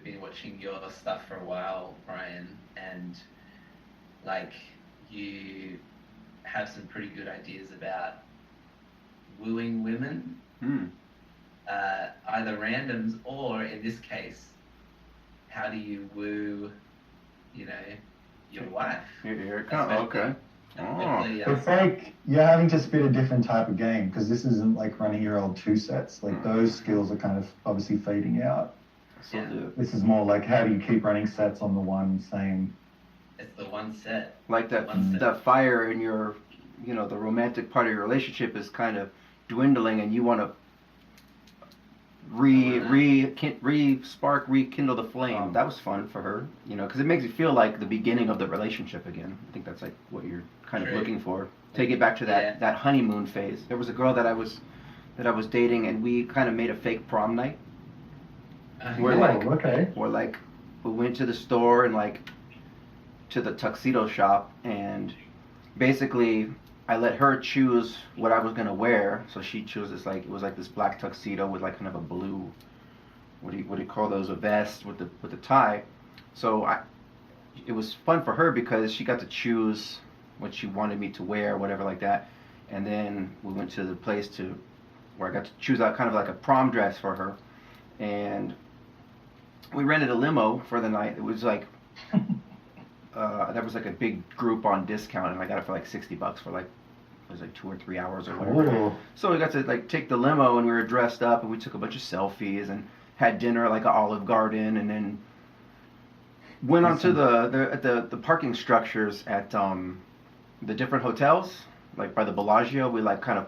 been watching your stuff for a while, Brian, and like you have some pretty good ideas about wooing women, either randoms or, in this case, how do you woo, you know, your wife? Here it comes. Okay. It's like you're having to spit a different type of game, because this isn't like running your old 2 sets. Like those skills are kind of obviously fading out. Yeah. This is more like, how do you keep running sets on the one same? It's the one set. Like that fire in your, you know, the romantic part of your relationship is kind of dwindling, and you want to rekindle the flame. That was fun for her, you know, because it makes you feel like the beginning of the relationship again. I think that's like what you're kind of looking for. Take it back to that honeymoon phase. There was a girl that I was dating, and we kind of made a fake prom night. We're like we went to the store and like to the tuxedo shop, and basically I let her choose what I was gonna wear. So she chose this, like, it was like this black tuxedo with like kind of a blue, what do you call those, a vest with the tie. So it was fun for her because she got to choose what she wanted me to wear, whatever like that. And then we went to the place where I got to choose out kind of like a prom dress for her, and we rented a limo for the night. It was like there was like a big group on discount, and I got it for like $60 for like, it was like 2 or 3 hours or whatever. So we got to like take the limo, and we were dressed up, and we took a bunch of selfies and had dinner at like an Olive Garden, and then went onto the parking structures at the different hotels, like by the Bellagio. We like kind of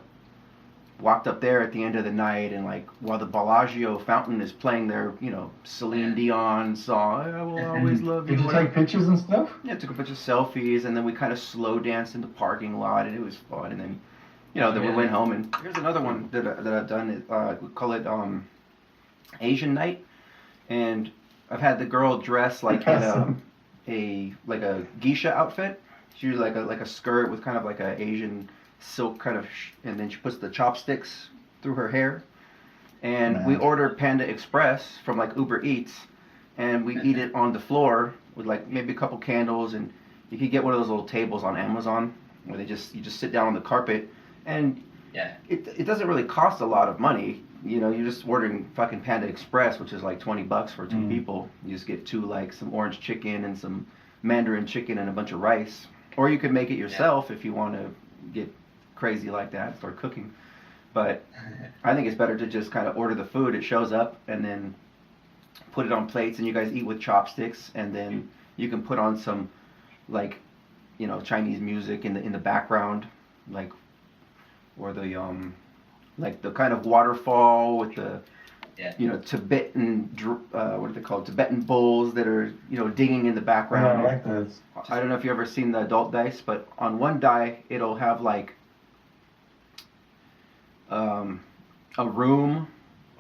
walked up there at the end of the night, and like while the Bellagio fountain is playing their, you know, Celine Dion song, I will always love you. Did you take pictures and stuff? Yeah, took a bunch of selfies, and then we kind of slow danced in the parking lot, and it was fun. And then, you know, then we went home. And here's another one that I've done. We call it Asian night, and I've had the girl dress like in a geisha outfit. She was like a skirt with kind of like a Asian silk kind of, and then she puts the chopsticks through her hair, and we order Panda Express from like Uber Eats, and we eat it on the floor with like maybe a couple candles, and you could get one of those little tables on Amazon where you just sit down on the carpet, and it doesn't really cost a lot of money. You know, you're just ordering fucking Panda Express, which is like $20 for 2 people. You just get some orange chicken and some Mandarin chicken and a bunch of rice, or you could make it yourself if you want to get crazy like that, start cooking. But I think it's better to just kind of order the food. It shows up, and then put it on plates, and you guys eat with chopsticks, and then you can put on some, like, you know, Chinese music in the background, like, or the like the kind of waterfall with the you know, Tibetan what are they called, Tibetan bulls that are, you know, digging in the background. Yeah, I like those. I don't know if you've ever seen the adult dice, but on one die it'll have like a room,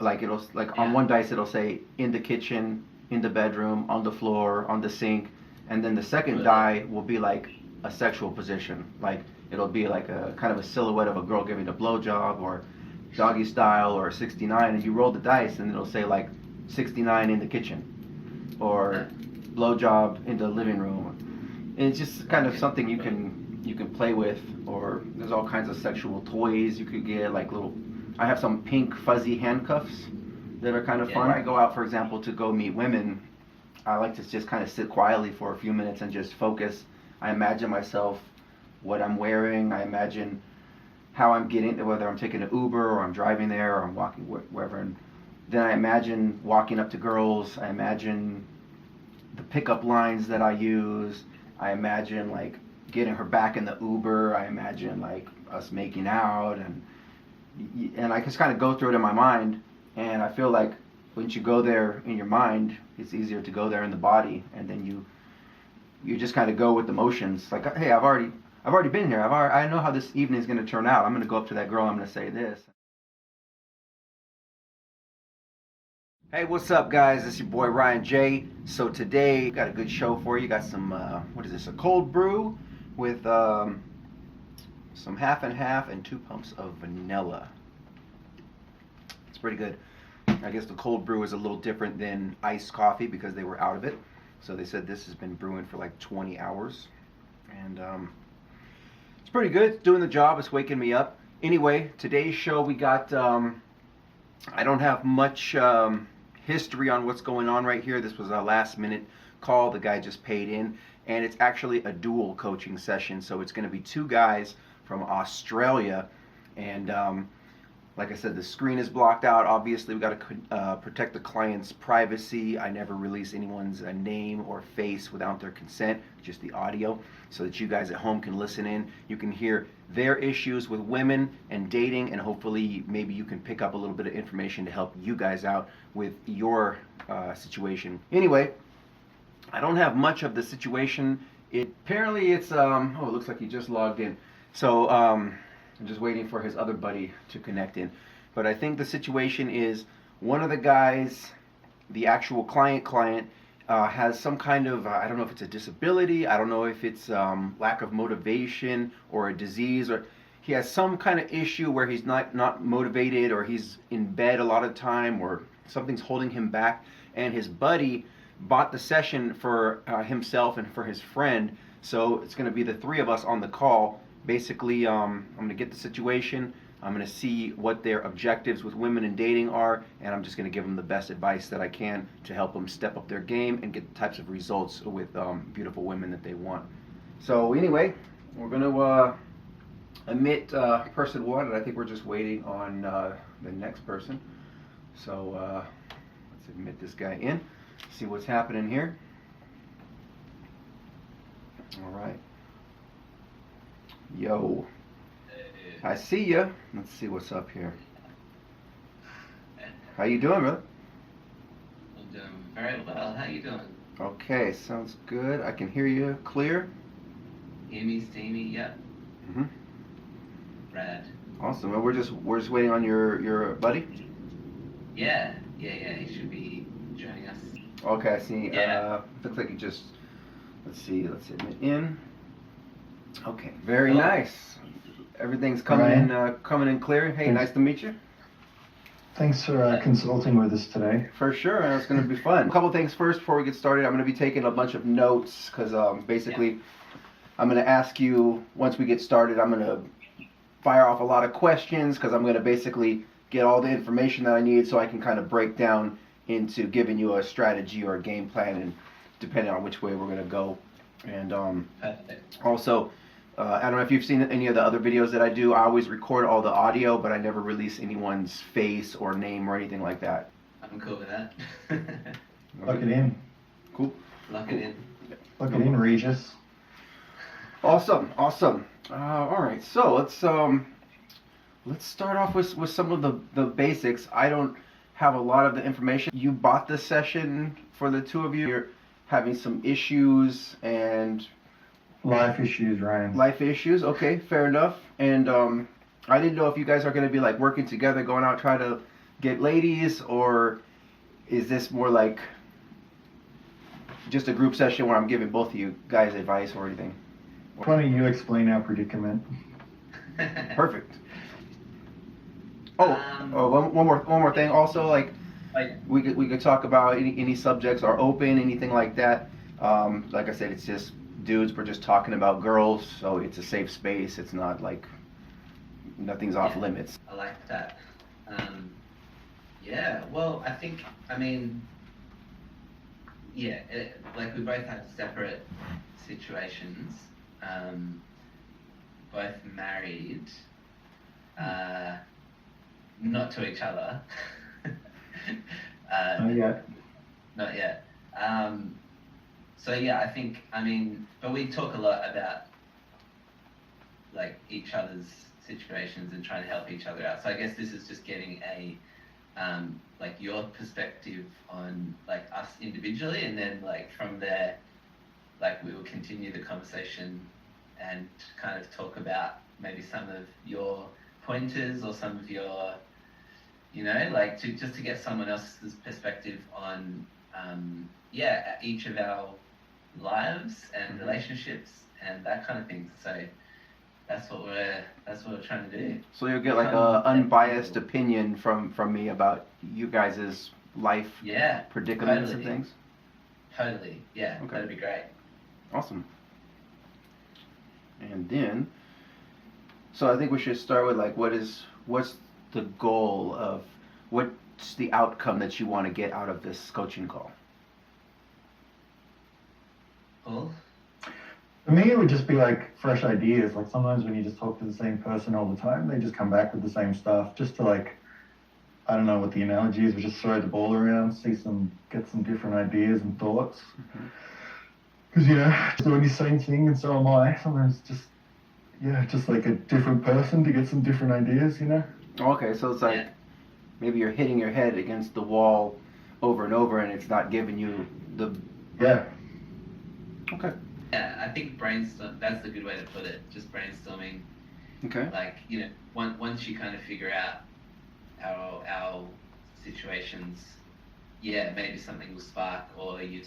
like it'll like on one dice it'll say in the kitchen, in the bedroom, on the floor, on the sink, and then the second die will be like a sexual position, like it'll be like a kind of a silhouette of a girl giving a blowjob, or doggy style, or 69, and you roll the dice, and it'll say like 69 in the kitchen, or blowjob in the living room. And it's just kind of something you can play with. Or there's all kinds of sexual toys you could get, like little. I have some pink fuzzy handcuffs that are kind of fun. I go out, for example, to go meet women. I like to just kind of sit quietly for a few minutes and just focus. I imagine myself, what I'm wearing. I imagine how I'm getting there, whether I'm taking an Uber or I'm driving there or I'm walking wherever. And then I imagine walking up to girls. I imagine the pickup lines that I use. I imagine like getting her back in the Uber. I imagine like us making out, and I just kind of go through it in my mind. And I feel like once you go there in your mind, it's easier to go there in the body, and then you just kind of go with the motions. Like, hey, I've already been here. I know how this evening is going to turn out. I'm going to go up to that girl. I'm going to say this. Hey, what's up, guys? It's your boy Ryan J. So today, got a good show for you. Got some, what is this? A cold brew with some half and half and 2 pumps of vanilla. It's pretty good. I guess the cold brew is a little different than iced coffee because they were out of it. So they said this has been brewing for like 20 hours. And it's pretty good. It's doing the job. It's waking me up. Anyway, today's show we got, I don't have much history on what's going on right here. This was a last minute call. The guy just paid in. And it's actually a dual coaching session. So it's going to be two guys from Australia. And like I said, the screen is blocked out. Obviously, we got to protect the client's privacy. I never release anyone's name or face without their consent, just the audio, so that you guys at home can listen in. You can hear their issues with women and dating, and hopefully maybe you can pick up a little bit of information to help you guys out with your situation. Anyway, I don't have much of the situation. Apparently it's, oh, it looks like he just logged in. So, I'm just waiting for his other buddy to connect in. But I think the situation is one of the guys, the actual client, has some kind of, I don't know if it's a disability, I don't know if it's lack of motivation or a disease, or he has some kind of issue where he's not motivated, or he's in bed a lot of time, or something's holding him back. And his buddy bought the session for himself and for his friend. So it's going to be the three of us on the call. Basically, I'm going to get the situation, I'm going to see what their objectives with women and dating are, and I'm just going to give them the best advice that I can to help them step up their game and get the types of results with beautiful women that they want. So anyway, we're going to admit person one, and I think we're just waiting on the next person. So let's admit this guy in, see what's happening here. All right. Yo, I see ya. Let's see what's up here. How you doing, brother? I'm doing very well. How you doing? Okay, sounds good. I can hear you clear. Hear me, see me? Yep. Mhm. Rad. Awesome. And we're just waiting on your buddy. Yeah. He should be joining us. Okay, I see. Yeah. Looks like you just. Let's see. Let's admit in. Okay, very nice. Everything's coming in clear. Hey, nice to meet you. Thanks for consulting with us today. For sure, and it's going to be fun. A couple things first before we get started. I'm going to be taking a bunch of notes because basically I'm going to ask you, once we get started, I'm going to fire off a lot of questions because I'm going to basically get all the information that I need so I can kind of break down into giving you a strategy or a game plan, and depending on which way we're going to go. And also, I don't know if you've seen any of the other videos that I do. I always record all the audio, but I never release anyone's face or name or anything like that. I'm cool with that. Lock it in. Cool. Lock it in. Lock it in, Regis. Awesome. All right, so let's start off with some of the basics. I don't have a lot of the information. You bought this session for the two of you. You're having some issues and life issues, Ryan. Life issues. Okay, fair enough. And I didn't know if you guys are going to be like working together, going out trying to get ladies, or is this more like just a group session where I'm giving both of you guys advice or anything? Why don't you explain our predicament? Perfect. One more thing. Also, like we could talk about any subjects are open, anything like that. Like I said, it's just dudes. We're just talking about girls, so it's a safe space. It's not like nothing's off limits. I like that. Well, like we both have separate situations. Both married, not to each other. Not yet. Not yet. But we talk a lot about like each other's situations and trying to help each other out. So I guess this is just getting a like your perspective on like us individually, and then like from there, like we will continue the conversation and kind of talk about maybe some of your pointers or some of your, like just to get someone else's perspective on each of our lives and relationships and that kind of thing. So that's what we're trying to do. So you'll get like a unbiased opinion from me about you guys' life predicaments and things. Totally, yeah. Okay. That'd be great. Awesome. And then, so I think we should start with like what's the goal of what's the outcome that you want to get out of this coaching call? Cool. For me, it would just be like fresh ideas. Like sometimes when you just talk to the same person all the time, they just come back with the same stuff. Just to like, I don't know what the analogy is, but just throw the ball around, get some different ideas and thoughts. Because doing the same thing, and so am I. Sometimes just like a different person to get some different ideas. Okay, so it's like maybe you're hitting your head against the wall over and over, and it's not giving you the. Yeah. Okay. Yeah, I think brainstorm, that's a good way to put it, just brainstorming. Okay. Like, once you kind of figure out our situations, maybe something will spark, or you've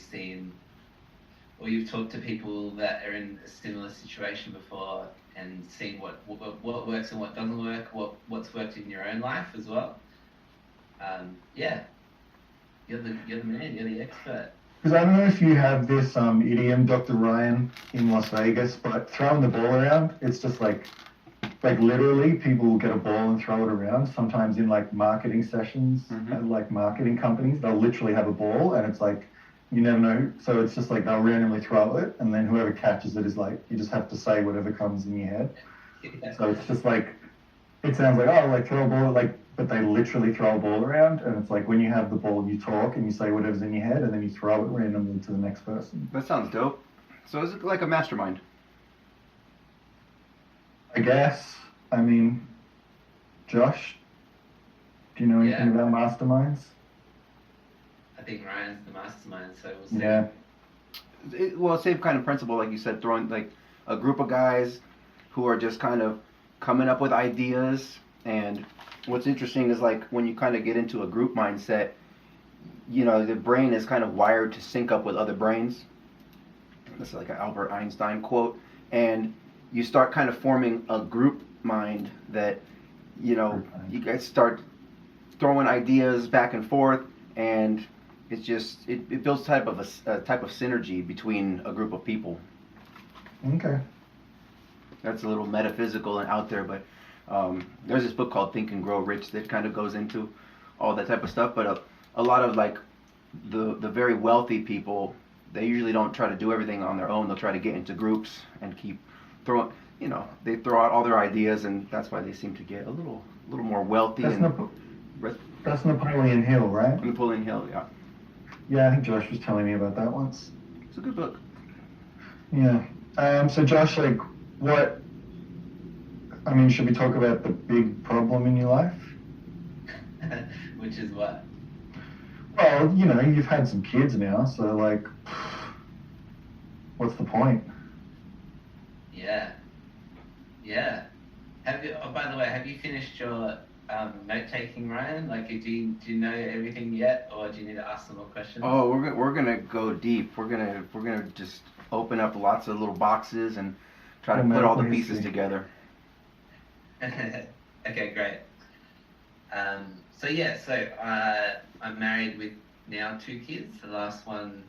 talked to people that are in a similar situation before and seen what works and what doesn't work, what's worked in your own life as well. You're the man, you're the expert. Because I don't know if you have this idiom, Dr. Ryan, in Las Vegas, but throwing the ball around, it's just like literally people will get a ball and throw it around. Sometimes in like marketing sessions, at like marketing companies, they'll literally have a ball and it's like, you never know. So it's just like they'll randomly throw it and then whoever catches it is like, you just have to say whatever comes in your head. So it's just like, it sounds like, oh, like throw a ball, but they literally throw a ball around, and it's like when you have the ball, you talk and you say whatever's in your head, and then you throw it randomly to the next person. That sounds dope. So is it like a mastermind? I guess. I mean, Josh, do you know anything about masterminds? I think Ryan's the mastermind, so we'll see. Yeah. Well, same kind of principle, like you said, throwing like a group of guys who are just kind of coming up with ideas. And what's interesting is like when you kind of get into a group mindset, the brain is kind of wired to sync up with other brains. That's like an Albert Einstein quote. And you start kind of forming a group mind that, you guys start throwing ideas back and forth, and it's just it builds a type of synergy between a group of people. Okay. That's a little metaphysical and out there, but there's this book called Think and Grow Rich that kind of goes into all that type of stuff. But a lot of like the very wealthy people, they usually don't try to do everything on their own. They'll try to get into groups and keep throwing. They throw out all their ideas, and that's why they seem to get a little more wealthy. That's Napoleon Hill, right? Napoleon Hill, yeah. Yeah, I think Josh was telling me about that once. It's a good book. Yeah. So Josh, like, should we talk about the big problem in your life? Which is what? Well, you've had some kids now, so like, what's the point? Yeah. By the way, have you finished your note taking, Ryan? Like, do you know everything yet, or do you need to ask some more questions? Oh, we're gonna go deep. We're gonna just open up lots of little boxes and try to put all the pieces together. Okay, great. So I'm married with now 2 kids. The last one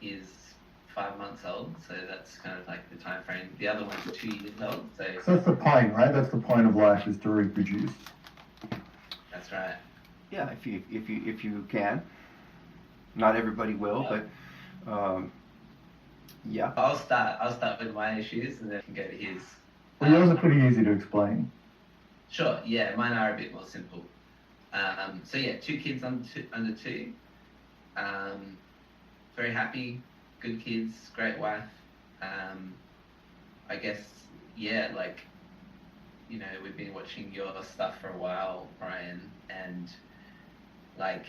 is 5 months old, so that's kind of like the time frame. The other one's 2 years old. So that's the point, right? That's the point of life, is to reproduce. That's right. Yeah, if you can. Not everybody will, but yeah. I'll start with my issues and then go to his. Well, yours are pretty easy to explain. Sure. Yeah, mine are a bit more simple. 2 kids under 2. Very happy, good kids, great wife. I guess, we've been watching your stuff for a while, Brian, and like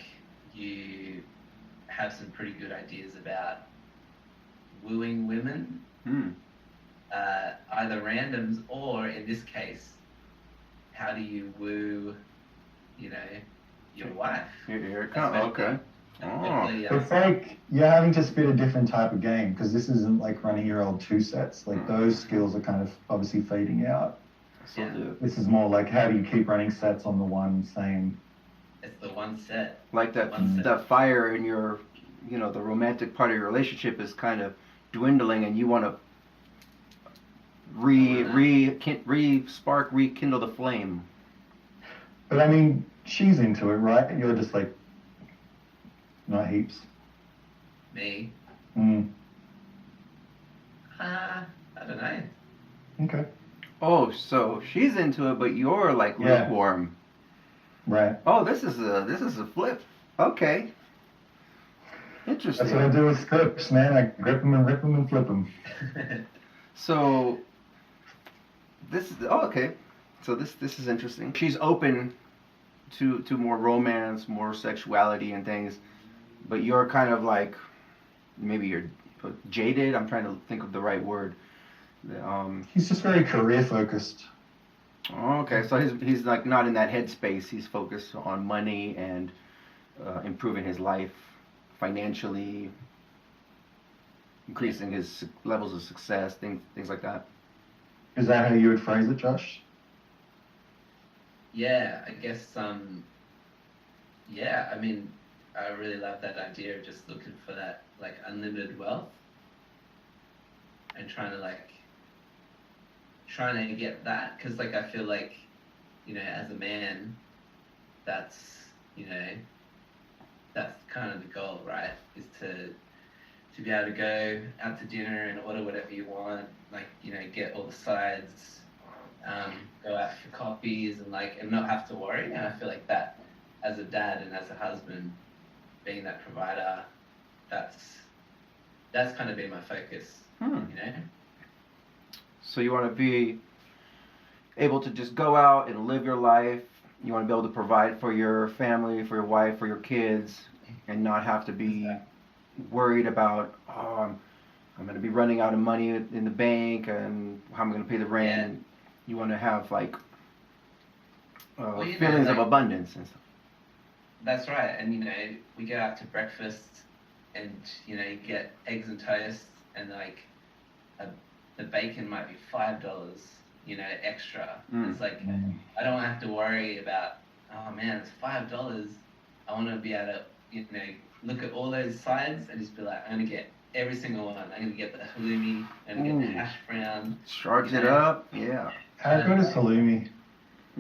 you have some pretty good ideas about wooing women, either randoms or, in this case, how do you woo, your wife? Here it comes. Okay. Hopefully, It's like you're having to spit a different type of game because this isn't like running your old two sets. Like those skills are kind of obviously fading out. Yeah. This is more like how do you keep running sets on the one same. It's the one set. Like that fire in your, you know, the romantic part of your relationship is kind of dwindling, and you want to rekindle the flame. But I mean, she's into it, right? You're just like, not heaps. Me? Mm. I don't know. Okay. Oh, so she's into it, but you're like lukewarm. Right. Oh, this is a flip. Okay. Interesting. That's what I do with scripts, man. I grip them and rip them and flip them. So this is okay. So this is interesting. She's open to more romance, more sexuality and things, but you're kind of like, maybe you're jaded. I'm trying to think of the right word. He's just very career focused. Okay, so he's like not in that headspace. He's focused on money and improving his life financially, increasing his levels of success, things like that. Is that how you would phrase it, Josh? Yeah, I guess. Yeah, I mean, I really love that idea of just looking for that like unlimited wealth and trying to get that, because like I feel like, you know, as a man, that's, you know, that's kind of the goal, right? Is to be able to go out to dinner and order whatever you want, like, you know, get all the sides, go out for coffees and not have to worry. And I feel like that, as a dad and as a husband, being that provider, that's kind of been my focus, you know? So you want to be able to just go out and live your life. You want to be able to provide for your family, for your wife, for your kids, and not have to be worried about, I'm going to be running out of money in the bank and how am I going to pay the rent. Yeah. You want to have like feelings of abundance and stuff. That's right. And, you know, we go out to breakfast and, you know, you get eggs and toast and like the bacon might be $5, you know, extra. It's like, I don't have to worry about, oh man, it's $5. I want to be able to, you know, look at all those sides and just be like, I'm going to get every single one. I'm going to get the halloumi, I'm going to get the hash brown. Charge it up, yeah. How good is halloumi?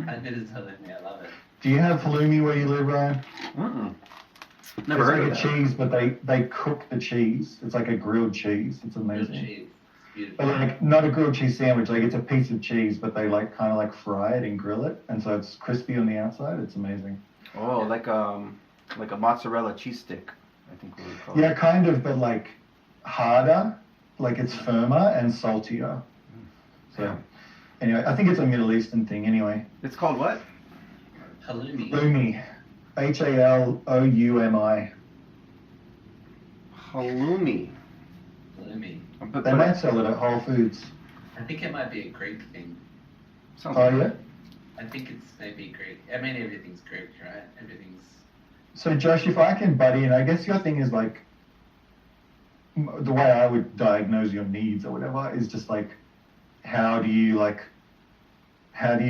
How good is halloumi? I love it. Do you have halloumi where you live, Ryan? Never heard of it. It's like a cheese, but they cook the cheese. It's like a grilled cheese. It's amazing. Grilled cheese. Beautiful. But like not a grilled cheese sandwich, like it's a piece of cheese, but they like kind of like fry it and grill it, and so it's crispy on the outside. It's amazing. Oh, yeah. like a mozzarella cheese stick, I think we would call it. Yeah, kind of, but like harder, like it's firmer and saltier. So anyway, I think it's a Middle Eastern thing. Anyway, it's called what? Halloumi. Halloumi, Haloumi. Halloumi. Halloumi. They might sell it at Whole Foods. I think it might be a Greek thing. Yeah? I think it's maybe Greek. I mean, everything's Greek, right? Everything's... So Josh, if I can butt in, I guess your thing is like, the way I would diagnose your needs or whatever is just like, how do you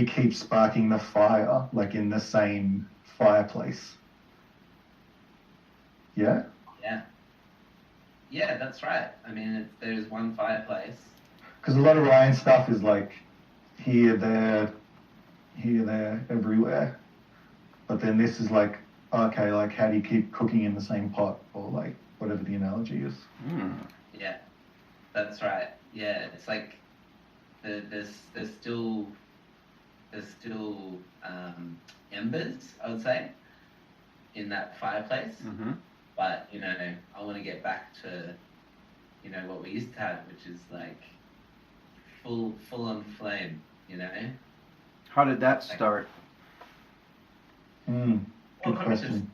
keep sparking the fire, like in the same fireplace? Yeah? Yeah. Yeah, that's right. I mean, there's one fireplace. Because a lot of Ryan's stuff is like here, there, everywhere. But then this is like, okay, like how do you keep cooking in the same pot, or like whatever the analogy is. Yeah, that's right. Yeah, it's like there's still embers, I would say, in that fireplace. But, you know, I want to get back to, you know, what we used to have, which is like full on flame, you know? How did that start? Good question.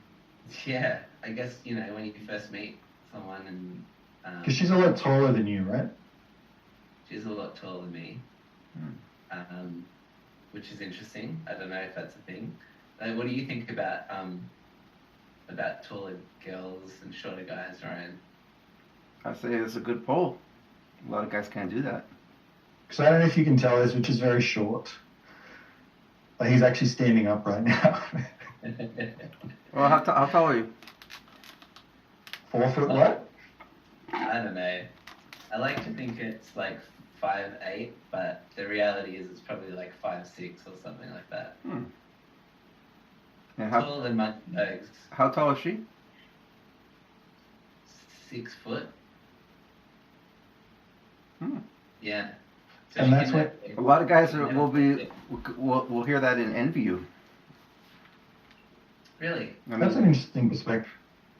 Yeah, I guess, you know, when you first meet someone and... Because she's a lot taller than you, right? She's a lot taller than me, which is interesting. I don't know if that's a thing. What do you think about about taller girls and shorter guys, Ryan? I say it's a good poll. A lot of guys can't do that. So I don't know if you can tell this, which is very short. Like he's actually standing up right now. Well, how tall are you? 4 foot what? I don't know. I like to think it's like 5'8", but the reality is it's probably like 5'6" or something like that. And Taller than my legs. how tall is she? 6 foot. Yeah. So And she that's can what- have- A lot of guys Yeah. will hear that and envy you. Really? I That's an mean, interesting perspective.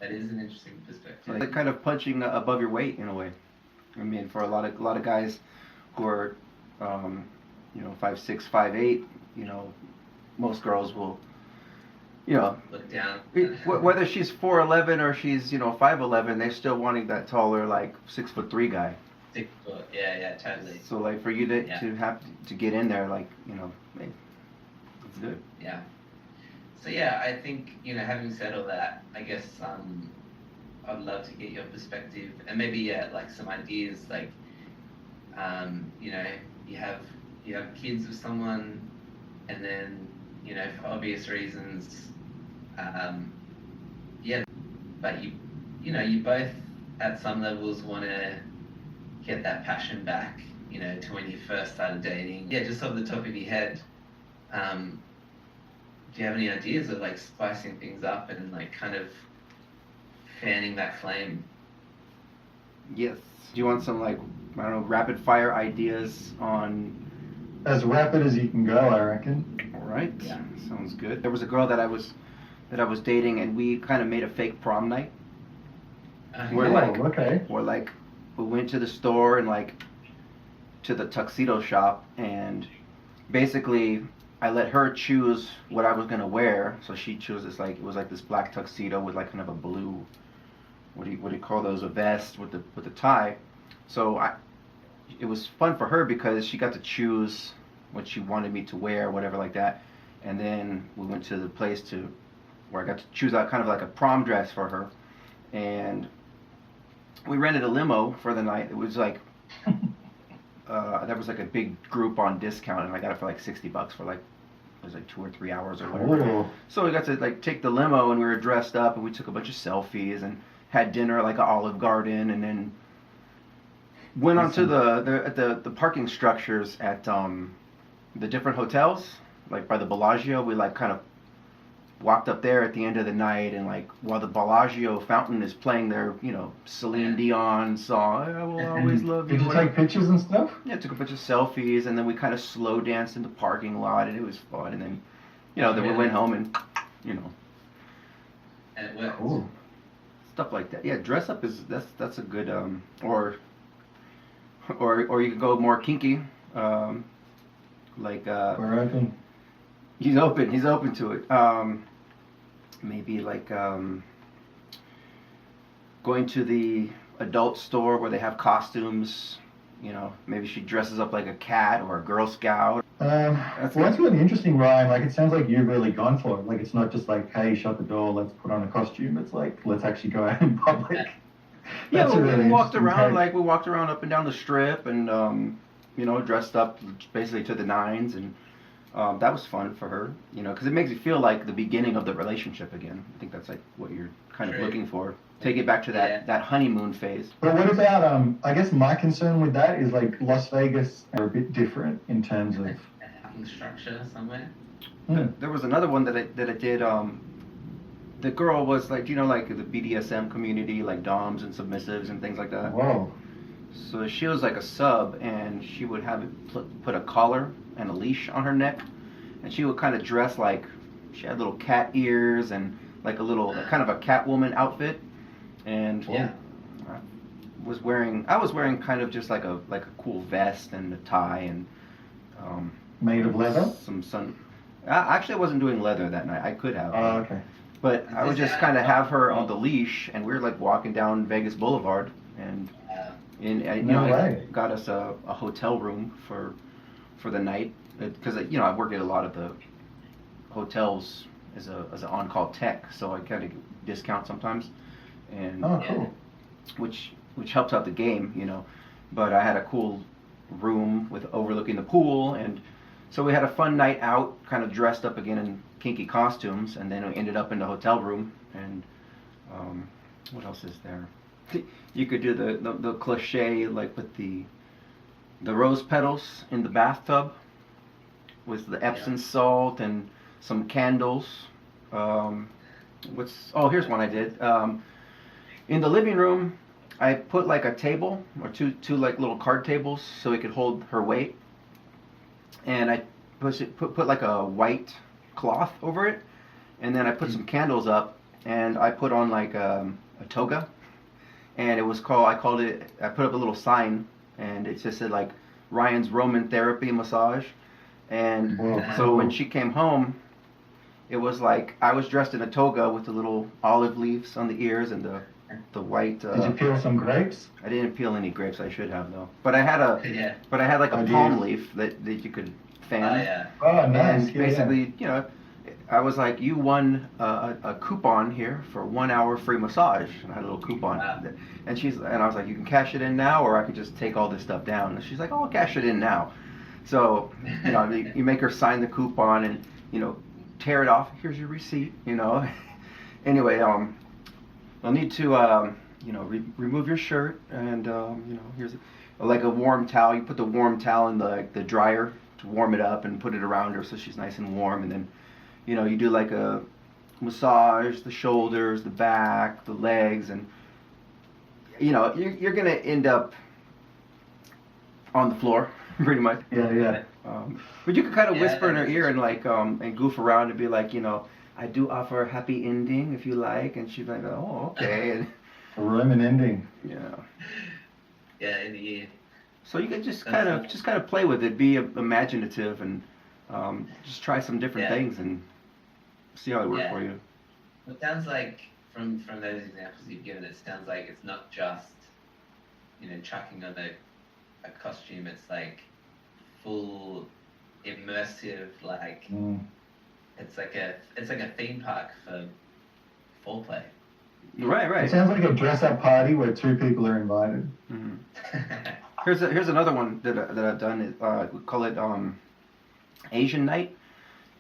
That is an interesting perspective. it's like kind of punching above your weight in a way. I mean, for a lot of guys who are, 5'6", 5'8", most girls will, Look down. whether she's 4'11" or she's 5'11", they're still wanting that taller, like 6'3" guy. 6 foot. Yeah, totally. So like for you to Yeah. to have to get in there, like hey, it's good. Yeah. So yeah, I think, having said all that, I guess I'd love to get your perspective and maybe like some ideas, like you have kids with someone, and then for obvious reasons, but you both at some levels want to get that passion back, to when you first started dating. Yeah, just off the top of your head, do you have any ideas of like spicing things up and like kind of fanning that flame? Yes. Do you want some, like, I don't know, rapid fire ideas on? As rapid as you can go, I reckon. All right. Yeah. Sounds good. There was a girl that I was dating, and we kind of made a fake prom night. We're Oh, like- okay. Or like, we went to the store and like to the tuxedo shop, and basically I let her choose what I was gonna wear. So she chose this, like, it was like this black tuxedo with like kind of a blue, what do you call those, a vest with the tie. So it was fun for her because she got to choose what she wanted me to wear, whatever like that. And then we went to the place where I got to choose out kind of like a prom dress for her, and we rented a limo for the night. It was like there was like a big group on discount, and I got it for like $60 for like, it was like 2 or 3 hours or whatever. Cool. So we got to like take the limo, and we were dressed up, and we took a bunch of selfies and had dinner at like an Olive Garden, and then went onto the parking structures at the different hotels, like by the Bellagio. We like kind of walked up there at the end of the night, and like while the Bellagio fountain is playing their Celine Dion song, I will always love you. Did you take pictures and stuff? Yeah, took a bunch of selfies, and then we kind of slow danced in the parking lot, and it was fun. And then then we went home, and And it worked. Cool. stuff like that. Yeah, dress up that's a good or you could go more kinky, like We're open. he's open to it. Maybe like going to the adult store where they have costumes. Maybe she dresses up like a cat or a Girl Scout. Well, that's really interesting, Ryan. Like, it sounds like you've really gone for it. Like, it's not just like, hey, shut the door, let's put on a costume. It's like, let's actually go out in public. Yeah, That's a really we walked interesting around take. like we walked around up and down the strip, and dressed up basically to the nines, and that was fun for her, because it makes you feel like the beginning of the relationship again. I think that's like what you're kind of True. looking for. Take it back to that honeymoon phase. But what about, I guess my concern with that is like Las Vegas are a bit different in terms of. A housing structure somewhere. There was another one that I did. The girl was like, like the BDSM community, like doms and submissives and things like that. Whoa. So she was like a sub, and she would have it put a collar and a leash on her neck, and she would kind of dress like she had little cat ears and like a little kind of a Catwoman outfit, and Yeah. I was wearing kind of just like a cool vest and a tie and Made of leather? some sun. Actually, I wasn't doing leather that night. I could have. Oh, okay. But I would just kind of have her on the leash, and we were like walking down Vegas Boulevard, and No I way. got us a hotel room for the night, because I work at a lot of the hotels as an on-call tech, so I kind of discount sometimes, and Oh, cool. which helps out the game, you know. But I had a cool room with overlooking the pool, and so we had a fun night out, kind of dressed up again in kinky costumes, and then we ended up in the hotel room. And what else is there? You could do the cliche, like with the rose petals in the bathtub with the Epsom salt and some candles. Here's one I did. In the living room, I put like a table or two like little card tables so it could hold her weight, and I put like a white cloth over it, and then I put some candles up, and I put on like a toga, and I put up a little sign, and it just said like Ryan's Roman Therapy Massage, and so when she came home, it was like I was dressed in a toga with the little olive leaves on the ears and the white. Did you peel some grapes? I didn't peel any grapes. I should have though. But I had like a palm leaf that you could fan. Oh yeah. Oh, nice. And basically, you know, I was like, you won a coupon here for 1 hour free massage. And I had a little coupon. Wow. And I was like, you can cash it in now, or I could just take all this stuff down. And she's like, oh, I'll cash it in now. So, you know, you make her sign the coupon and, you know, tear it off. Here's your receipt, you know. Anyway, I'll need to, you know, remove your shirt, and you know, here's like a warm towel. You put the warm towel in the dryer to warm it up and put it around her so she's nice and warm, and then, you know, you do like a massage, the shoulders, the back, the legs, and you know, you're gonna end up on the floor pretty much. Yeah. But you could kind of whisper in her ear and like and goof around and be like, you know, I do offer a happy ending if you like, and she's like, oh, okay. And, A Roman ending. yeah. Yeah, in the ear. So you can just kind of play with it, be imaginative, and just try some different things and see how it works for you. It sounds like from those examples you've given, it sounds like it's not just, you know, chucking on a costume. It's like full immersive, like it's like a theme park for foreplay. Right. It sounds like a dress-up party where two people are invited. Mm-hmm. Here's another one that I've done. We call it Asian night,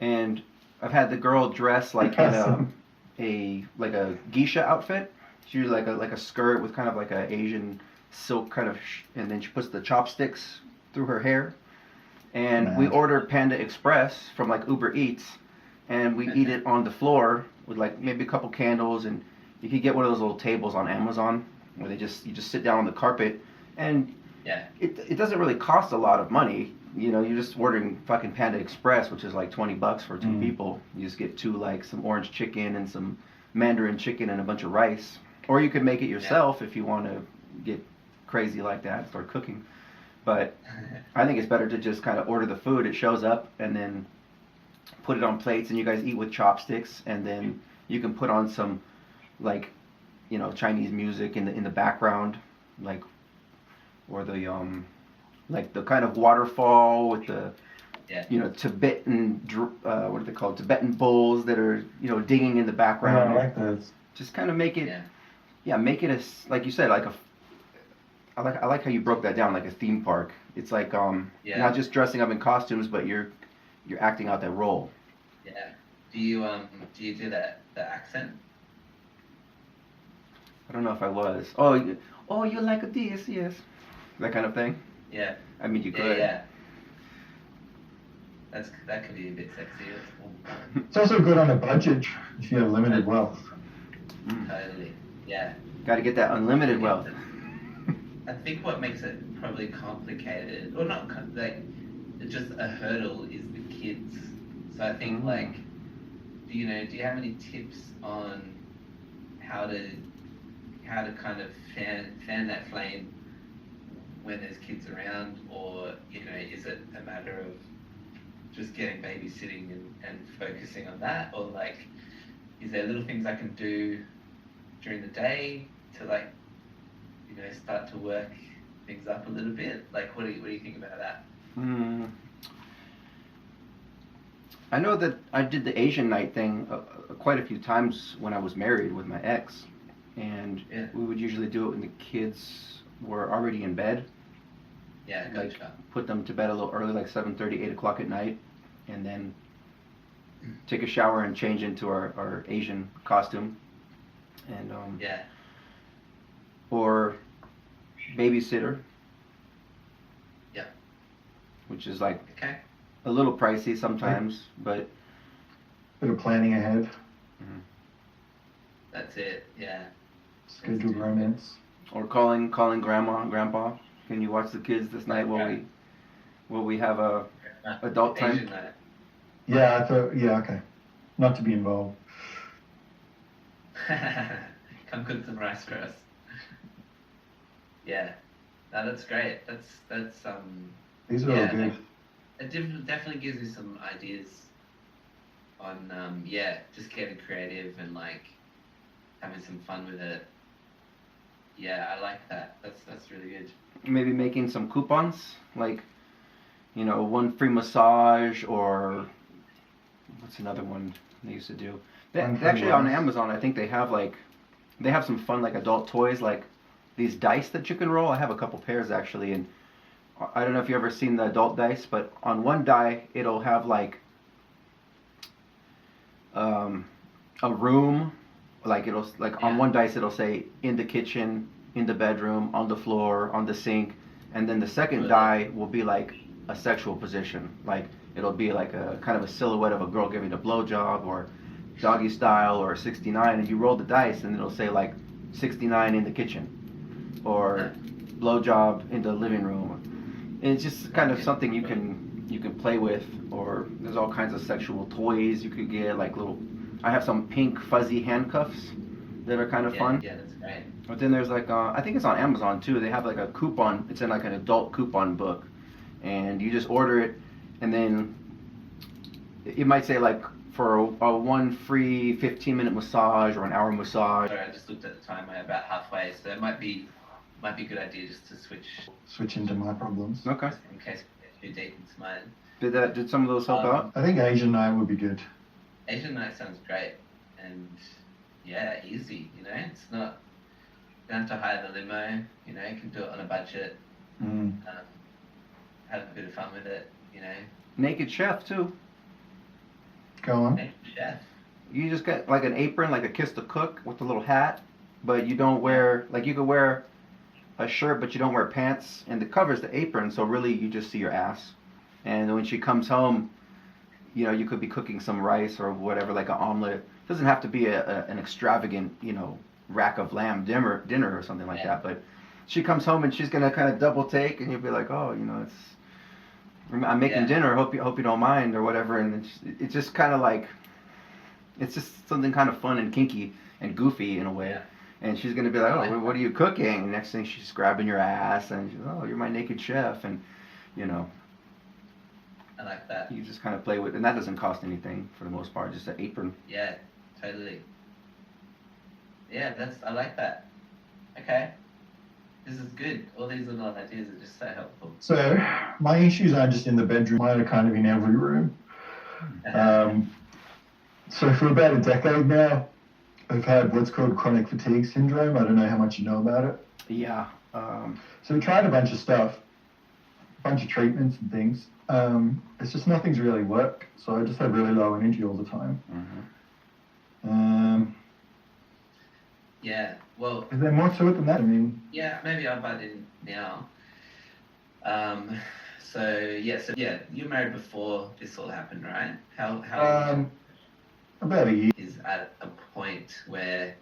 and I've had the girl dress like in a geisha outfit. She uses like a skirt with kind of like a Asian silk kind of, and then she puts the chopsticks through her hair. And we ordered Panda Express from like Uber Eats, and we eat it on the floor with like maybe a couple candles, and you could get one of those little tables on Amazon where you just sit down on the carpet, and it doesn't really cost a lot of money. You know, you're just ordering fucking Panda Express, which is like $20 for two people. You just get some orange chicken and some Mandarin chicken and a bunch of rice. Or you could make it yourself if you want to get crazy like that, start cooking. But I think it's better to just kind of order the food. It shows up, and then put it on plates, and you guys eat with chopsticks, and then you can put on some, like, you know, Chinese music in the background, like, or the like the kind of waterfall with the you know, Tibetan what are they called, Tibetan bowls that are, you know, dinging in the background. Yeah, I like those. Just kind of make it make it like you said, like I like how you broke that down, like a theme park. It's like not just dressing up in costumes, but you're acting out that role. Yeah. Do you do the accent? I don't know if I was. Oh, you like this, yes, that kind of thing. Yeah. I mean, you could. Yeah. That could be a bit sexy. It's also good on a budget if you have limited wealth. Totally. Yeah. Got to get that unlimited wealth. I think what makes it probably complicated, or not like just a hurdle, is the kids. So I think like, do you have any tips on how to kind of fan that flame when there's kids around, or is it a matter of just getting babysitting and focusing on that, or like, is there little things I can do during the day to like, start to work things up a little bit? Like, what do you think about that? I know that I did the Asian night thing quite a few times when I was married with my ex, and we would usually do it when the kids were already in bed. Yeah, like gotcha. put them to bed a little early, like 7:30, 8 o'clock at night, and then take a shower and change into our Asian costume, and or babysitter. Yeah. Which is like okay. a little pricey sometimes, but bit of planning ahead. That's it. Yeah. Scheduled romance. Or calling grandma and grandpa. Can you watch the kids this night while we have a adult time? Asian night. Yeah, I thought. Yeah, okay. Not to be involved. Come cook some rice for us. Yeah. No, that's great. That's These are all good. It definitely gives you some ideas on just getting creative and like having some fun with it. Yeah, I like that. That's really good. Maybe making some coupons, like, you know, 1 free massage, or what's another one they used to do? Actually, on Amazon, I think they have some fun like adult toys, like these dice that you can roll. I have a couple pairs actually, and I don't know if you've ever seen the adult dice, but on one die it'll have like a room, like on one dice it'll say in the kitchen, in the bedroom, on the floor, on the sink, and then the second die will be like a sexual position, like it'll be like a kind of a silhouette of a girl giving a blowjob, or doggy style, or 69, and you roll the dice and it'll say like 69 in the kitchen, or blowjob in the living room. And it's just kind of something you can play with. Or there's all kinds of sexual toys you could get, like I have some pink fuzzy handcuffs that are kind of fun. Yeah, that's great. But then there's like I think it's on Amazon too. They have like a coupon. It's in like an adult coupon book, and you just order it, and then it might say like for a 1 free 15-minute massage or an hour massage. Sorry, I just looked at the time. I'm about halfway, so it might be a good idea just to switch into my problems. Okay. just in case we get too deep into mine. Did some of those help out? I think Asian night would be good. Asian night sounds great, and yeah, easy. You know, it's not. You don't have to hire the limo. You know, you can do it on a budget. Have a bit of fun with it. You know. Naked chef too. Go on. Naked chef. You just get like an apron, like a kiss to cook with a little hat, but you don't wear, like you could wear a shirt, but you don't wear pants, and it covers the apron, so really you just see your ass. And when she comes home, you know, you could be cooking some rice or whatever, like an omelet. It doesn't have to be an extravagant, you know, rack of lamb dinner or something like that, but she comes home and she's gonna kind of double take, and you'll be like, oh, you know, I'm making dinner, hope you don't mind, or whatever. And it's just kind of like, it's just something kind of fun and kinky and goofy in a way. And she's gonna be like, oh, what are you cooking? And next thing she's grabbing your ass, and she's, oh, you're my naked chef, and you know. I like that. You just kind of play with, and that doesn't cost anything for the most part, just an apron. Yeah, totally. Yeah, I like that. Okay. This is good. All these little ideas are just so helpful. So, my issues aren't just in the bedroom, mine are kind of in every room. So for about a decade now, I've had what's called chronic fatigue syndrome. I don't know how much you know about it. Yeah. So we tried a bunch of stuff, a bunch of treatments and things. It's just nothing's really worked. So I just have really low energy all the time. Yeah, well... Is there more to it than that? I mean... Yeah, maybe I'll butt in now. So you're married before this all happened, right? How about a year. Is at a point where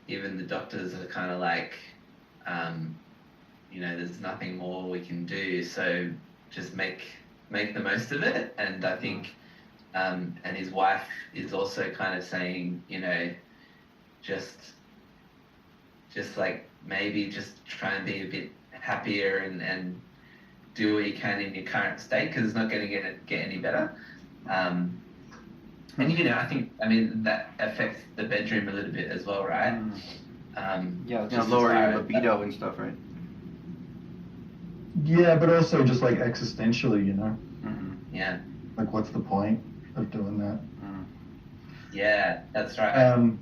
even the doctors are kind of like, you know, there's nothing more we can do, so just make the most of it. And I think, and his wife is also kind of saying, you know, just like maybe just try and be a bit happier and do what you can in your current state, because it's not going to get any better. And you know, I mean that affects the bedroom a little bit as well, right? Yeah, just lower your libido and stuff, right? Yeah, but also just like existentially, you know. Yeah. Like, what's the point? of doing that. Yeah, that's right.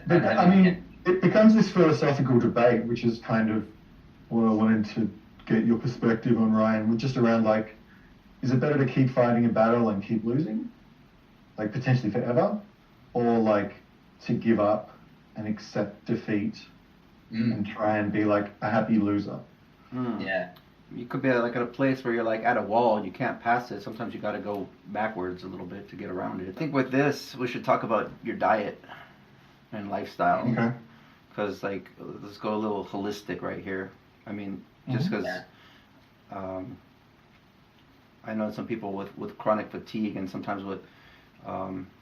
But I mean, it becomes this philosophical debate, which is kind of what I wanted to get your perspective on, Ryan, just around like, is it better to keep fighting a battle and keep losing, like potentially forever, or like to give up and accept defeat and try and be like a happy loser? Yeah. You could be like at a place where you're like at a wall, you can't pass it. Sometimes you got to go backwards a little bit to get around it. I think with this, we should talk about your diet and lifestyle. Okay. Because like, let's go a little holistic right here. I mean, just because I know some people with chronic fatigue, and sometimes with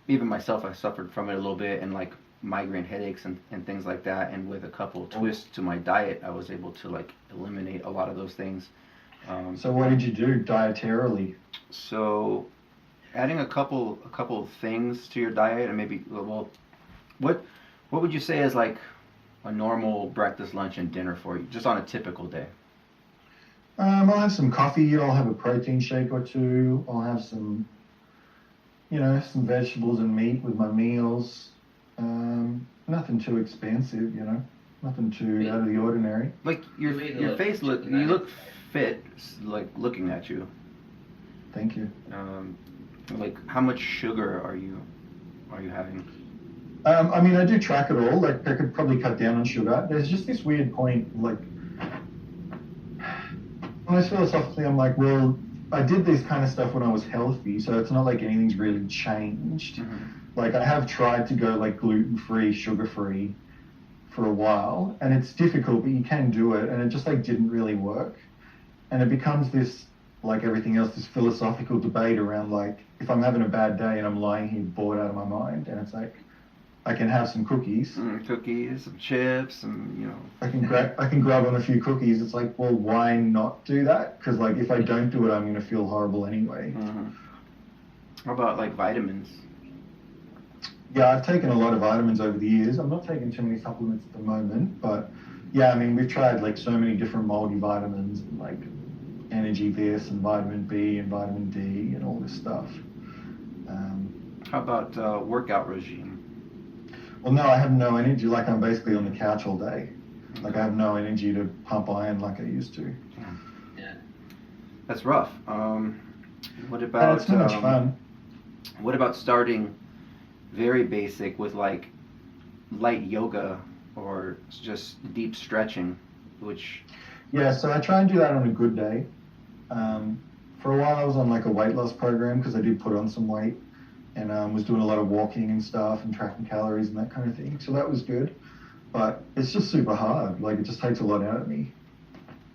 even myself, I suffered from it a little bit, and like migraine headaches and things like that. And with a couple twists to my diet, I was able to like eliminate a lot of those things. So what did you do dietarily? So adding a couple of things to your diet, and maybe, well, what would you say is like a normal breakfast, lunch, and dinner for you, just on a typical day? I'll have some coffee. I'll have a protein shake or two. I'll have some, some vegetables and meat with my meals. Nothing too expensive, nothing too out of the ordinary. Like your face you look fit, like looking at you. Thank you. Like how much sugar are you having? I mean, I do track it all. Like I could probably cut down on sugar. There's just this weird point, like almost philosophically, I'm like, well, I did this kind of stuff when I was healthy, so it's not like anything's really changed. Like I have tried to go like gluten-free, sugar-free for a while, and it's difficult, but you can do it, and it just like didn't really work. And it becomes this, like everything else, this philosophical debate around like, if I'm having a bad day and I'm lying here bored out of my mind, and it's like, I can have some cookies. Cookies, some chips, and I can grab on a few cookies. It's like, well, why not do that? Because like, if I don't do it, I'm going to feel horrible anyway. How about like vitamins? Yeah, I've taken a lot of vitamins over the years. I'm not taking too many supplements at the moment, but yeah, I mean, we've tried like so many different multivitamins and like energy this and vitamin B and vitamin D and all this stuff. How about workout regime? Well, no, I have no energy. Like I'm basically on the couch all day. Like I have no energy to pump iron like I used to. Yeah. That's rough. What about? It's too much fun. What about starting very basic with like light yoga or just deep stretching, which? Yeah, so I try and do that on a good day. For a while, I was on like a weight loss program because I did put on some weight. And was doing a lot of walking and stuff and tracking calories and that kind of thing. So that was good. But it's just super hard. Like, it just takes a lot out of me.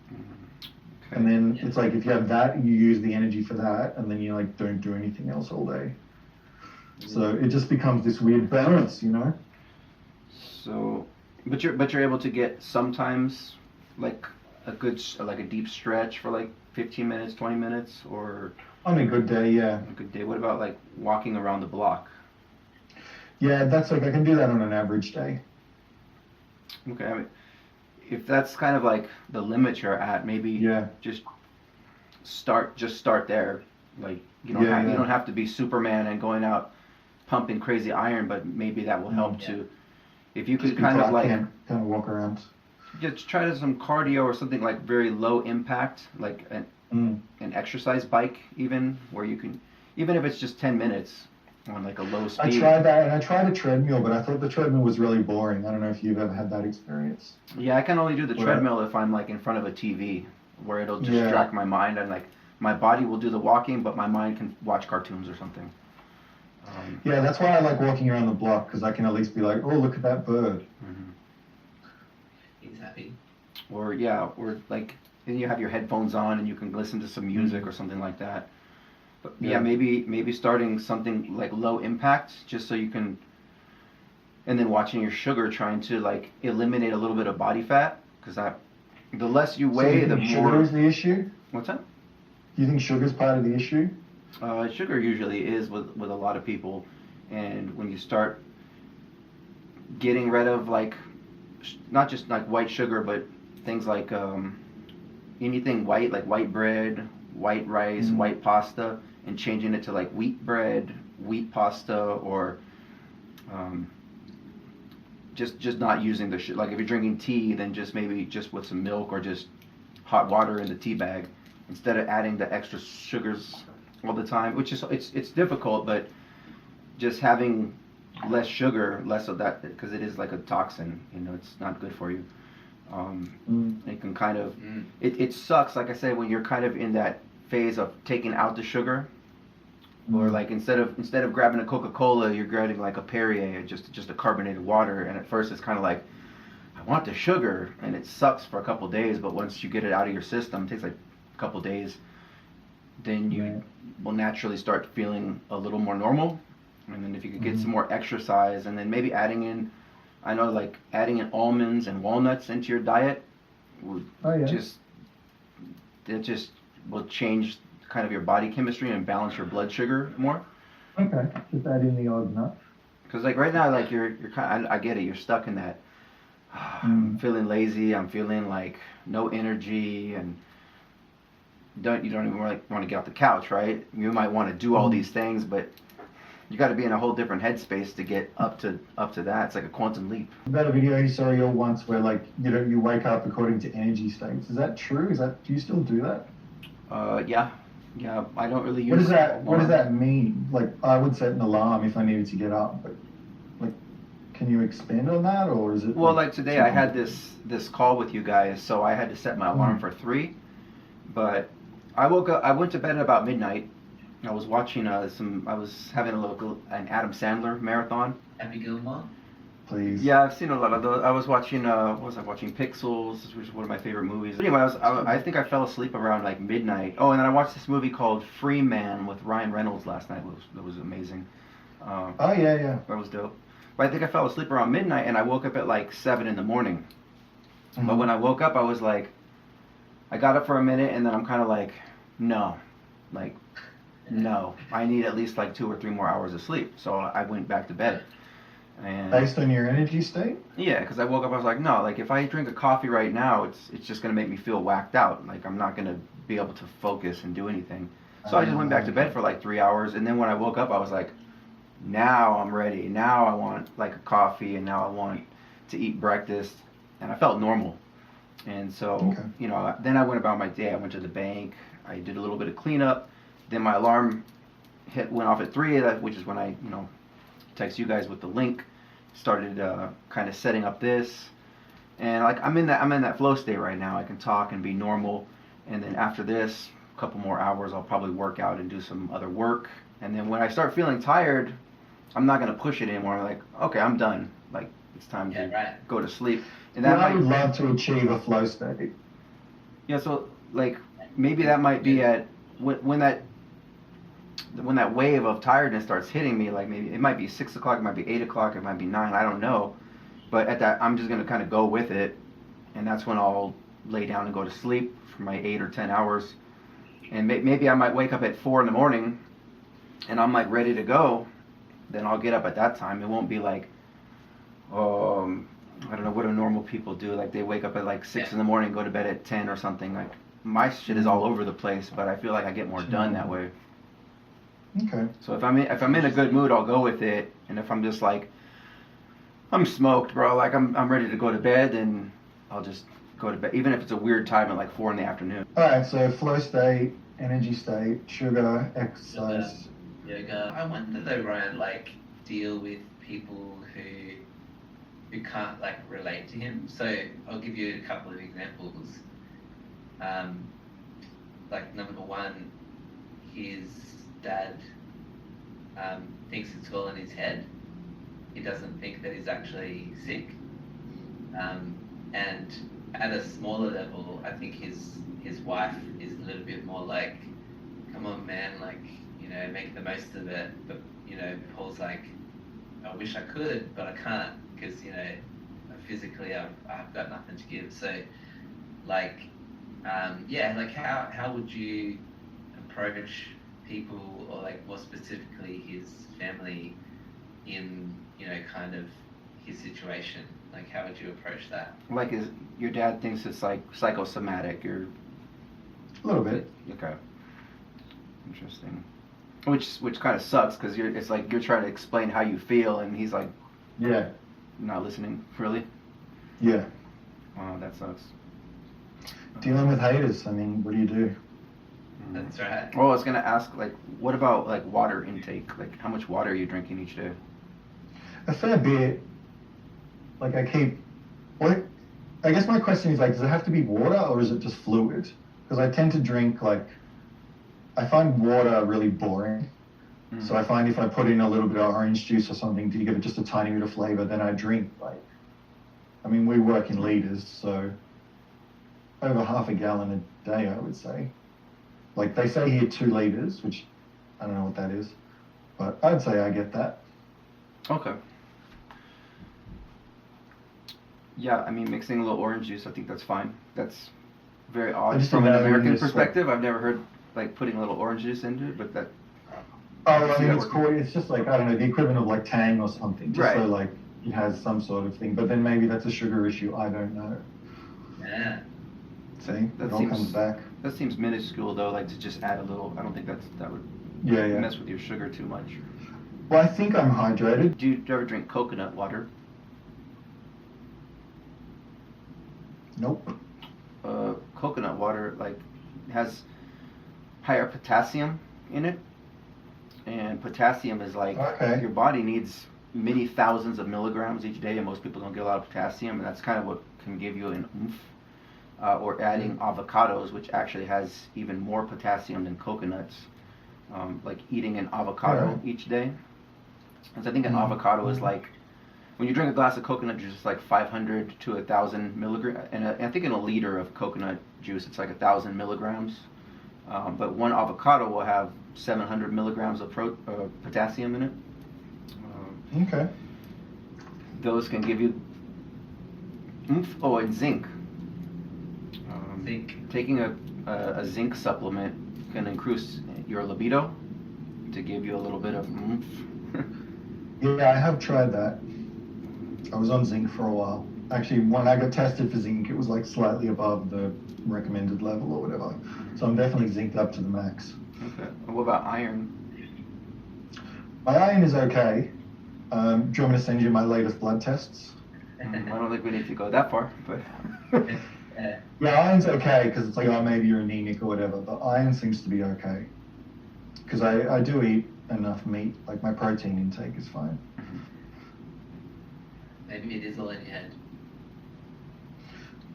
Okay. And then it's like, if you have that, you use the energy for that, and then you, like, don't do anything else all day. So it just becomes this weird balance, So, but you're able to get sometimes, like, a deep stretch for, like, 15 minutes, 20 minutes, or... On a good day, yeah. A good day. What about like walking around the block? Yeah, that's like I can do that on an average day. Okay, I mean, if that's kind of like the limit you're at, maybe just start there. Like you don't have to be Superman and going out pumping crazy iron, but maybe that will help too. If you could kind of walk around. Just try some cardio or something like very low impact, like an exercise bike even, where you can, even if it's just 10 minutes on like a low speed. I tried that, and I tried a treadmill, but I thought the treadmill was really boring. I don't know if you've ever had that experience. Yeah, I can only do the treadmill if I'm like in front of a TV, where it'll distract my mind, and like my body will do the walking, but my mind can watch cartoons or something. Yeah, that's why I like walking around the block, because I can at least be like, oh, look at that bird. He's happy. Or like, then you have your headphones on and you can listen to some music or something like that. But yeah, maybe starting something like low impact, just so you can, and then watching your sugar, trying to like eliminate a little bit of body fat, because the less you weigh, the more. Sugar is the issue? What's that? Do you think sugar's part of the issue? Sugar usually is with a lot of people, and when you start getting rid of like, not just like white sugar, but things like anything white, like white bread, white rice, white pasta, and changing it to like wheat bread wheat pasta, or just not using the like if you're drinking tea, then just maybe just with some milk or just hot water in the tea bag instead of adding the extra sugars all the time, which is it's difficult, but just having less sugar, less of that, because it is like a toxin, you know, it's not good for you. It can kind of it sucks, like I said, when you're kind of in that phase of taking out the sugar, or like instead of grabbing a Coca-Cola, you're grabbing like a Perrier, just a carbonated water, and at first it's kind of like, I want the sugar, and it sucks for a couple days, but once you get it out of your system, it takes like a couple days, then you will naturally start feeling a little more normal. And then if you could get some more exercise, and then maybe adding in, I know like adding in almonds and walnuts into your diet would just will change kind of your body chemistry and balance your blood sugar more. Okay, just add in the odd nut. Because like right now, like you're kind of, I get it, you're stuck in that. I'm feeling lazy. I'm feeling like no energy, and you don't even want to get off the couch, right? You might want to do all these things, but you got to be in a whole different headspace to get up to that. It's like a quantum leap. About a video you saw once where like you wake up according to energy states. Is that true? Do you still do that? Yeah. I don't really use. What does that mean? Like I would set an alarm if I needed to get up, but like, can you expand on that, or is it? Well, like today I had this call with you guys, so I had to set my alarm for 3. But I woke up. I went to bed at about midnight. I was watching I was having an Adam Sandler marathon. Happy Gilmore? Please. Yeah, I've seen a lot of those. I was watching what was I watching? Pixels, which is one of my favorite movies. But anyway, I think I fell asleep around like midnight. Oh, and then I watched this movie called Free Man with Ryan Reynolds last night. That was amazing. Oh yeah. That was dope. But I think I fell asleep around midnight, and I woke up at like 7 in the morning. But when I woke up, I was like, I got up for a minute, and then I'm kind of like, no, I need at least like 2 or 3 more hours of sleep. So I went back to bed. And based on your energy state? Yeah, because I woke up, I was like, no, like if I drink a coffee right now, it's just going to make me feel whacked out. Like I'm not going to be able to focus and do anything. So I just went back to bed for like 3 hours, and then when I woke up, I was like, now I'm ready. Now I want like a coffee, and now I want to eat breakfast, and I felt normal. And so, then I went about my day. I went to the bank. I did a little bit of cleanup. Then my alarm went off at 3, which is when I, text you guys with the link. Started kind of setting up this, and like I'm in that flow state right now. I can talk and be normal, and then after this, a couple more hours, I'll probably work out and do some other work. And then when I start feeling tired, I'm not gonna push it anymore. I'm like, okay, I'm done. Like it's time to go to sleep. And that I would love to achieve a flow state. Yeah, so like maybe that might be at when that wave of tiredness starts hitting me, like maybe it might be 6 o'clock, it might be 8 o'clock, it might be 9, I don't know. But at that, I'm just going to kind of go with it. And that's when I'll lay down and go to sleep for my 8 or 10 hours. And maybe I might wake up at 4 in the morning and I'm like ready to go. Then I'll get up at that time. It won't be like, I don't know, what do normal people do? Like they wake up at like 6 in the morning, go to bed at 10 or something. Like my shit is all over the place, but I feel like I get more done that way. Okay. So if I'm in a good mood, I'll go with it. And if I'm just like, I'm smoked, bro, like I'm ready to go to bed, then I'll just go to bed, even if it's a weird time at like 4 in the afternoon. All right. So flow state, energy state, sugar, exercise. Yoga. I wonder though, Ryan, like deal with people who can't like relate to him. So I'll give you a couple of examples. Like number 1, his dad thinks it's all in his head. He doesn't think that he's actually sick. And at a smaller level, I think his wife is a little bit more like, come on man, like, make the most of it. But, Paul's like, I wish I could, but I can't because, physically I've got nothing to give. So like, like how would you approach people, or like more specifically his family in kind of his situation? Like how would you approach that? Like your dad thinks it's like psychosomatic, a little bit. Okay, interesting. which kind of sucks because it's like you're trying to explain how you feel and he's like Yeah. not listening really. Yeah. Oh, that sucks. Dealing with haters. I mean, what do you do? That's right. Well, I was gonna ask, like, what about like water intake? Like, how much water are you drinking each day? A fair bit. Like I guess my question is like, does it have to be water or is it just fluid? Because I tend to drink I find water really boring. Mm. So I find if I put in a little bit of orange juice or something to give it just a tiny bit of flavor, then I drink we work in liters, so over half a gallon a day, I would say. Like they say here 2 liters, which I don't know what that is, but I'd say I get that. Okay. Yeah, I mean, mixing a little orange juice, I think that's fine. That's very odd from an American perspective. I've never heard like putting a little orange juice into it, but that. Oh, I mean, it's cool. It's just like, I don't know, the equivalent of like Tang or something. Just right. So like it has some sort of thing. But then maybe that's a sugar issue. I don't know. Yeah. See, it all comes back. That seems minuscule though, like to just add a little. I don't think that would mess with your sugar too much. Well, I think I'm hydrated. Do you ever drink coconut water? Nope. Coconut water has higher potassium in it, and potassium is your body needs many thousands of milligrams each day, and most people don't get a lot of potassium, and that's kind of what can give you an oomph. Or adding avocados, which actually has even more potassium than coconuts, like eating an avocado each day. And so I think an avocado is like, when you drink a glass of coconut juice, it's like 500 to 1,000 milligrams, and I think in a liter of coconut juice, it's like 1,000 milligrams. But one avocado will have 700 milligrams of potassium in it. Okay. Those can give you oomph. Oh, and zinc. Taking a zinc supplement can increase your libido to give you a little bit of oomph. Yeah, I have tried that. I was on zinc for a while. Actually, when I got tested for zinc, it was like slightly above the recommended level or whatever. So I'm definitely zinced up to the max. Okay. And what about iron? My iron is okay. Do you want me to send you my latest blood tests? I don't think we need to go that far, but... Yeah, iron's okay because it's like, oh, maybe you're anemic or whatever, but iron seems to be okay. Because I do eat enough meat, like my protein intake is fine. Maybe it is all in your head.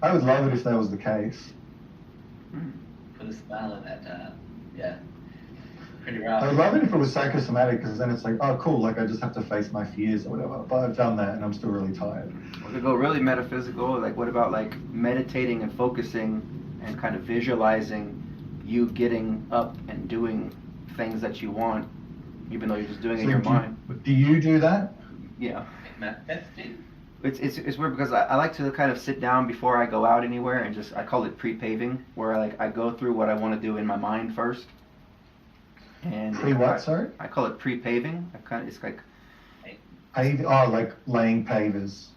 I would love it if that was the case. Put a smile on that, yeah. Pretty rough. I would love it if it was psychosomatic because then it's like, oh, cool, like I just have to face my fears or whatever. But I've done that and I'm still really tired. To go really metaphysical, like what about like meditating and focusing and kind of visualizing you getting up and doing things that you want, even though you're just doing it in your mind. Do you do that? Yeah. Manifesting. It's weird because I like to kind of sit down before I go out anywhere and I call it pre-paving, where I go through what I want to do in my mind first. And what, sorry? I call it pre-paving. It's like like laying pavers.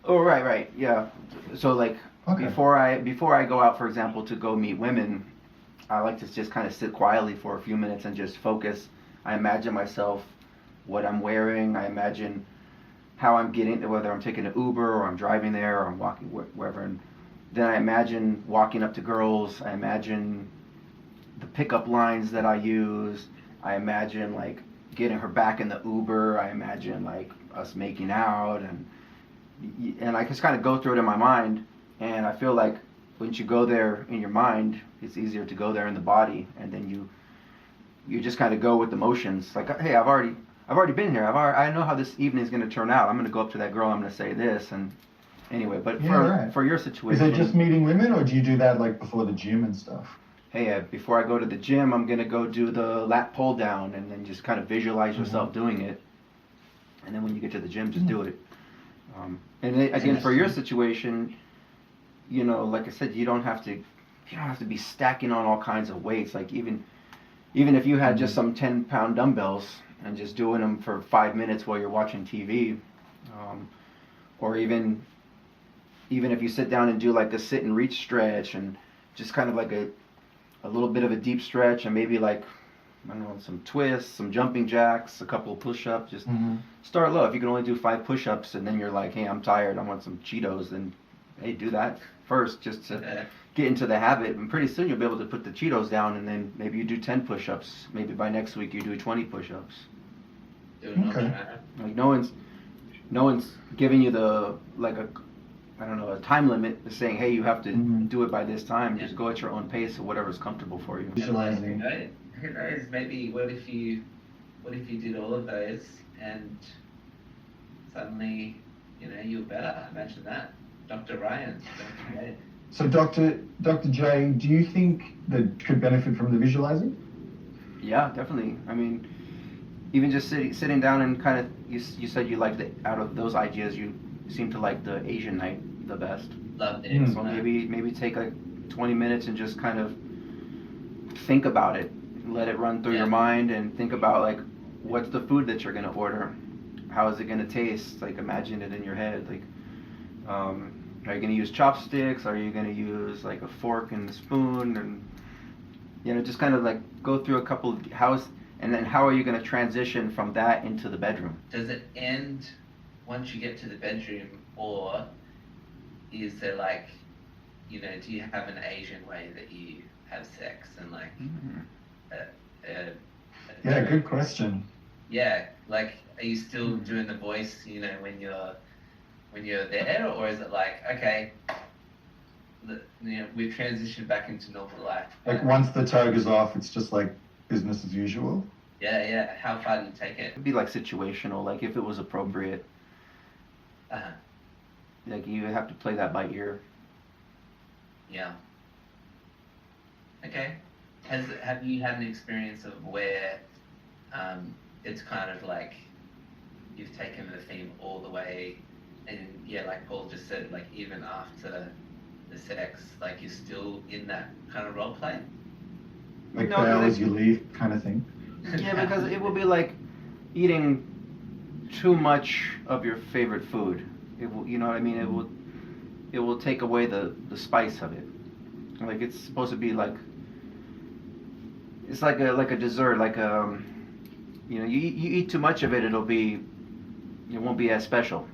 Oh, right, yeah. So before I go out, for example, to go meet women, I like to just kind of sit quietly for a few minutes and just focus. I imagine myself, what I'm wearing. I imagine how I'm getting there, whether I'm taking an Uber or I'm driving there or I'm walking wherever. And then I imagine walking up to girls. I imagine the pickup lines that I use. I imagine getting her back in the Uber. I imagine us making out, and I just kind of go through it in my mind. And I feel like once you go there in your mind, it's easier to go there in the body, and then you just kind of go with the motions. Like, hey, I've already been here. I know how this evening is going to turn out. I'm going to go up to that girl. I'm going to say this, and anyway. But for your situation, is it just meeting women, or do you do that before the gym and stuff? Hey, before I go to the gym, I'm going to go do the lat pull down, and then just kind of visualize yourself doing it. And then when you get to the gym, just do it. And then, again, for your situation, like I said, you don't have to be stacking on all kinds of weights. Like even if you had just some 10-pound dumbbells and just doing them for 5 minutes while you're watching TV, or even if you sit down and do a sit and reach stretch and just kind of a little bit of a deep stretch and maybe I don't know, some twists, some jumping jacks, a couple of push-ups. Just Mm-hmm. start low. If you can only do 5 push-ups and then you're like, hey, I'm tired, I want some Cheetos, then hey, do that first just to get into the habit. And pretty soon you'll be able to put the Cheetos down, and then maybe you do 10 push-ups. Maybe by next week you do 20 push-ups. Okay. Like no one's giving you the a time limit, saying, hey, you have to do it by this time. Yeah. Just go at your own pace or whatever's comfortable for you. Visualizing. Who knows? Maybe what if you did all of those and suddenly, you're better? Imagine that, Dr. Ryan. So, Dr. J, do you think that could benefit from the visualizing? Yeah, definitely. I mean, even just sitting down and kind of, you said you liked out of those ideas, you seem to like the Asian night the best. Love it. So maybe take like 20 minutes and just kind of think about it. Let it run through your mind and think about like, what's the food that you're gonna order? How is it gonna taste? Like, imagine it in your head. Like, are you gonna use chopsticks? Are you gonna use like a fork and a spoon? And just kind of like go through a couple of and then how are you gonna transition from that into the bedroom? Does it end once you get to the bedroom, or is there like, do you have an Asian way that you have sex and like? Yeah, good question. Yeah, like, are you still doing the voice, when you're there, or is it like, okay, we've transitioned back into normal life? Like once the toga's off, it's just like business as usual. Yeah. How far do you take it? It'd be like situational, like if it was appropriate. Like you have to play that by ear. Yeah. Okay. Have you had an experience of where it's kind of like you've taken the theme all the way, and like Paul just said, like even after the sex, like you're still in that kind of role play? Like the hours you leave kind of thing? Yeah, because it will be like eating too much of your favorite food. It will, you know what I mean? It will take away the spice of it. Like it's supposed to be like, it's like a dessert, like you eat too much of it, it won't be as special.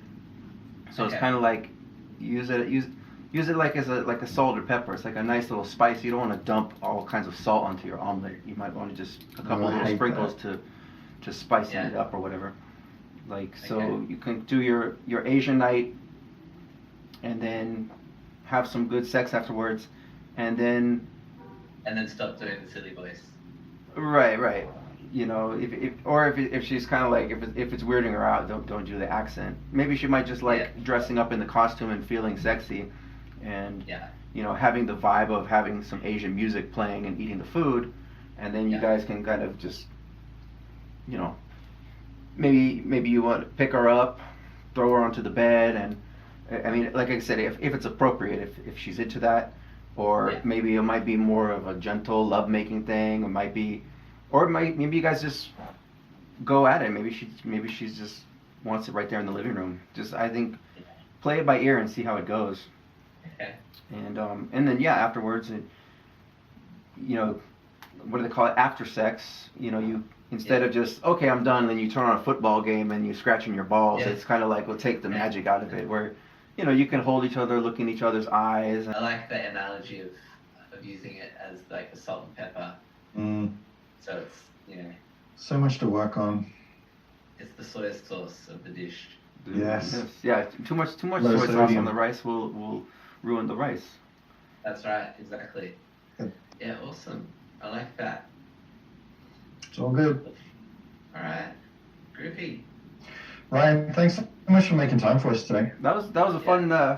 So it's kind of like use it like as a salt or pepper. It's like a nice little spice. You don't want to dump all kinds of salt onto your omelet. You might want to just a couple little sprinkles to spice it up or whatever. Like so you can do your Asian night and then have some good sex afterwards, and then stop doing the silly voice. Right. If she's kind of like, if it's weirding her out, don't do the accent. Maybe she might just like dressing up in the costume and feeling sexy, and having the vibe of having some Asian music playing and eating the food, and then you guys can kind of just, maybe you want to pick her up, throw her onto the bed, and I mean, like I said, if it's appropriate, if she's into that. Or maybe it might be more of a gentle love-making thing. It might be, maybe you guys just go at it. Maybe she's just wants it right there in the living room. Just I think play it by ear and see how it goes. Okay. And then afterwards, what do they call it? After sex, you instead of just okay, I'm done. Then you turn on a football game and you're scratching your balls. Yeah. It's kind of like we'll take the magic out of it where. You can hold each other, look in each other's eyes. I like the analogy of using it as like a salt and pepper. So it's, so much to work on. It's the soy sauce of the dish. Yes. Yeah, too much soy sauce on the rice will ruin the rice. That's right, exactly. Good. Yeah, awesome. I like that. It's all good. All right. Groovy. Ryan, thanks so much for making time for us today. That was a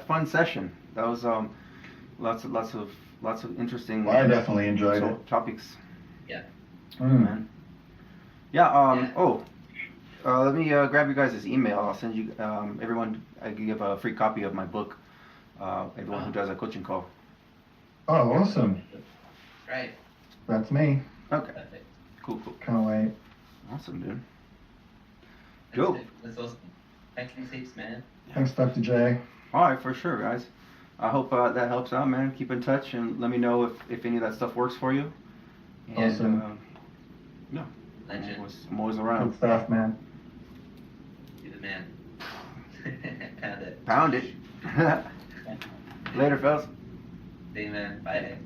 fun session. That was lots of interesting. Well, I definitely enjoyed it. Topics. Yeah. Man. Yeah. Let me grab you guys' email. I'll send you everyone. I give a free copy of my book. Everyone who does a coaching call. Oh, awesome. Great. That's me. Okay. Perfect. Cool. Can't wait. Awesome, dude. That's awesome. Thank you heaps, man. Thanks, Dr. J. All right, for sure, guys. I hope that helps out, man. Keep in touch and let me know if any of that stuff works for you. And, Awesome. No. Legend. I'm always around. Good stuff, man. You're the man. Pound it. Pound it. Later, fellas. See you, man. Bye.